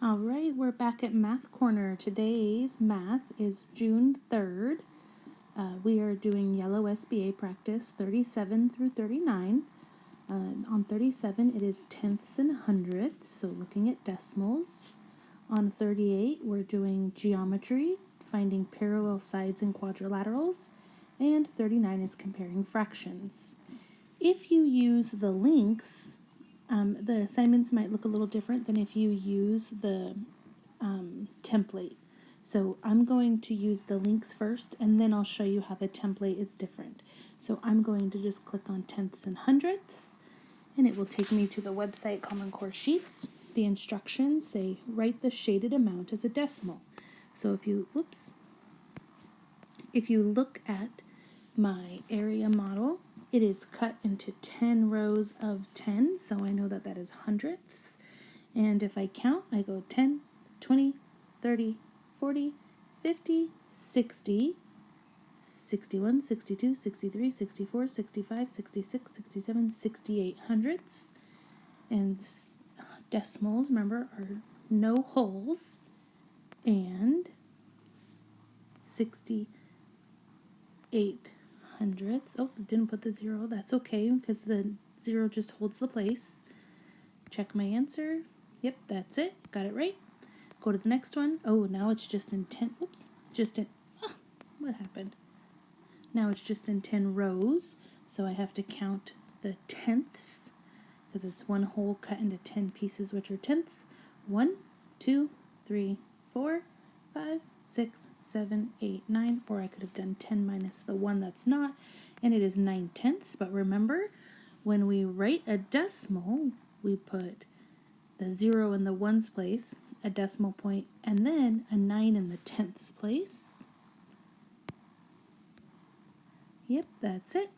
All right, we're back at Math Corner. Today's math is June 3rd. We are doing yellow SBA practice 37 through 39. On 37, it is tenths and hundredths, so looking at decimals. On 38, we're doing geometry, finding parallel sides and quadrilaterals. And 39 is comparing fractions. If you use the links, the assignments might look a little different than if you use the template. So I'm going to use the links first, and then I'll show you how the template is different. So I'm going to just click on tenths and hundredths, and it will take me to the website Common Core Sheets. The instructions say write the shaded amount as a decimal. So if you look at my area model, it is cut into 10 rows of 10, so I know that that is hundredths. And if I count, I go 10, 20, 30, 40, 50, 60, 61, 62, 63, 64, 65, 66, 67, 68 hundredths. And decimals, remember, are no holes. And 68 hundredths. Oh, didn't put the 0. That's okay because the 0 just holds the place. Check my answer. Yep, that's it. Got it right. Go to the next one. Oh, now it's just in 10. Oops. What happened? Now it's just in 10 rows. So I have to count the tenths because it's one whole cut into 10 pieces, which are tenths. 1, 2, 3, 4, 5, 6, 7, 8, 9, or I could have done 10 minus the 1 that's not, and it is 9 tenths. But remember, when we write a decimal, we put the 0 in the ones place, a decimal point, and then a 9 in the tenths place. Yep, that's it.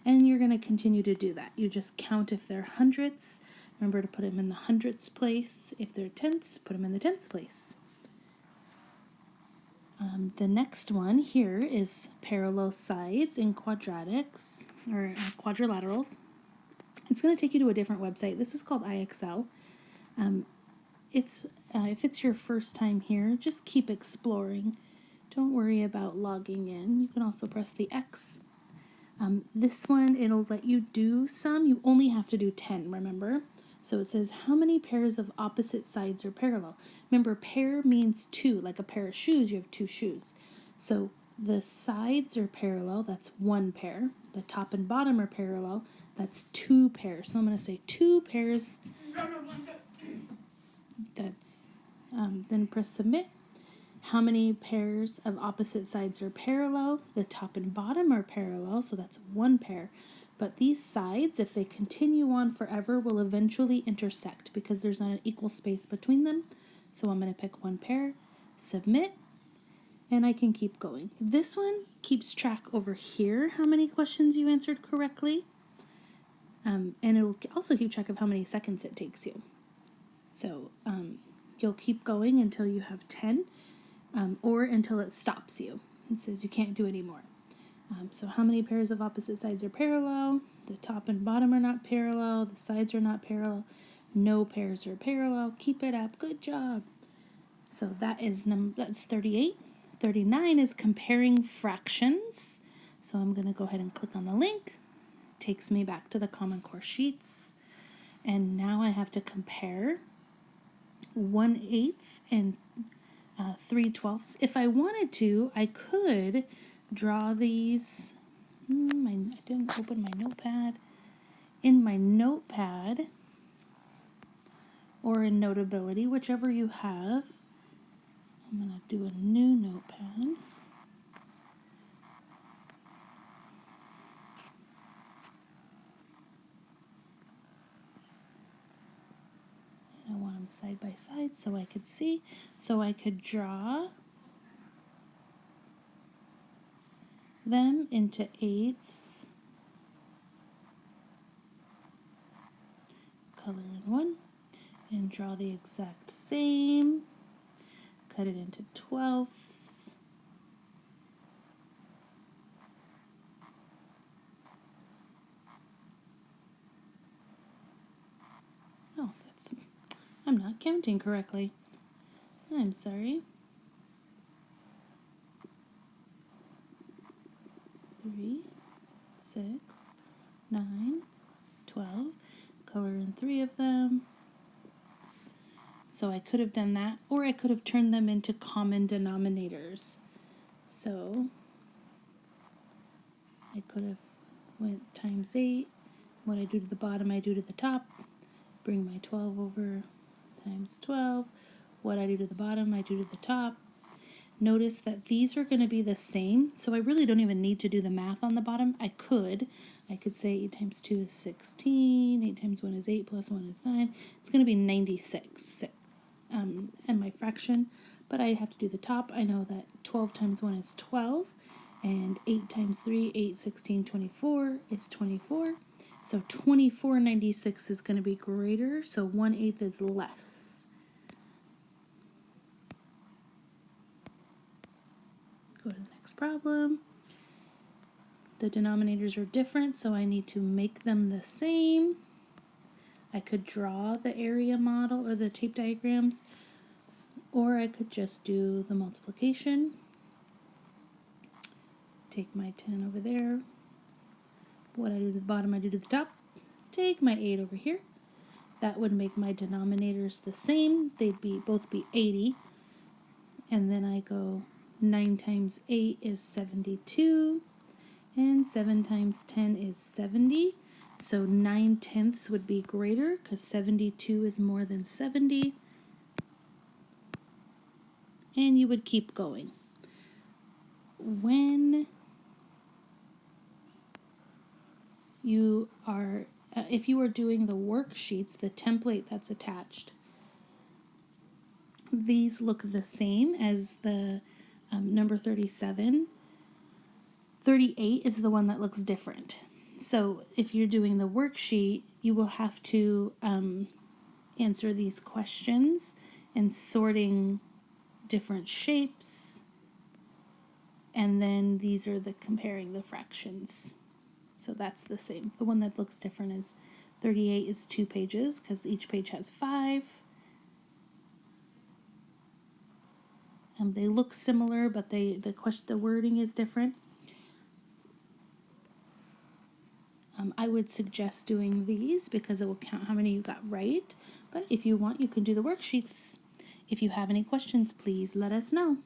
And you're going to continue to do that. You just count if they're hundredths. Remember to put them in the hundredths place. If they're tenths, put them in the tenths place. The next one here is parallel sides in quadratics, or quadrilaterals. It's going to take you to a different website. This is called IXL. If it's your first time here, just keep exploring. Don't worry about logging in. You can also press the X. This one, it'll let you do some. You only have to do 10, remember? So it says, how many pairs of opposite sides are parallel? Remember, pair means two. Like a pair of shoes, you have two shoes. So the sides are parallel, that's one pair. The top and bottom are parallel, that's two pairs. So I'm going to say two pairs. Then press submit. How many pairs of opposite sides are parallel? The top and bottom are parallel, so that's one pair. But these sides, if they continue on forever, will eventually intersect because there's not an equal space between them. So I'm going to pick one pair, submit, and I can keep going. This one keeps track over here how many questions you answered correctly. And it'll also keep track of how many seconds it takes you. So you'll keep going until you have 10, or until it stops you. It says you can't do any more. So how many pairs of opposite sides are parallel? The top and bottom are not parallel. The sides are not parallel. No pairs are parallel. Keep it up. Good job. So that's 38. 39 is comparing fractions. So I'm going to go ahead and click on the link. It takes me back to the Common Core Sheets. And now I have to compare 1/8 and 3/12. If I wanted to, I could draw these. I didn't open my notepad. In my notepad or in Notability, whichever you have, I'm going to do a new notepad. And I want them side by side so I could see. So I could draw them into eighths, color in one, and draw the exact same, cut it into 12ths, I'm not counting correctly. I'm sorry. 3, 6, 9, 12. Color in 3 of them. So I could have done that, or I could have turned them into common denominators. So I could have went times 8. What I do to the bottom, I do to the top. Bring my 12 over times 12. What I do to the bottom, I do to the top. Notice that these are going to be the same, so I really don't even need to do the math on the bottom. I could say 8 times 2 is 16, 8 times 1 is 8, plus 1 is 9. It's going to be 96 and my fraction, but I have to do the top. I know that 12 times 1 is 12, and 8 times 3, 8, 16, 24 is 24. So 2496 is going to be greater, so 1/8 is less. Go to the next problem. The denominators are different, so I need to make them the same. I could draw the area model or the tape diagrams, or I could just do the multiplication. Take my 10 over there. What I do to the bottom, I do to the top. Take my 8 over here. That would make my denominators the same. They'd both be 80. And then I go 9 times 8 is 72. And 7 times 10 is 70. So 9/10 would be greater because 72 is more than 70. And you would keep going. When you are, if you are doing the worksheets, the template that's attached, these look the same as the number 37. 38 is the one that looks different. So if you're doing the worksheet, you will have to answer these questions and sorting different shapes. And then these are the comparing the fractions. So that's the same. The one that looks different is 38 is 2 pages because each page has 5. They look similar, but the wording is different. I would suggest doing these because it will count how many you got right. But if you want, you can do the worksheets. If you have any questions, please let us know.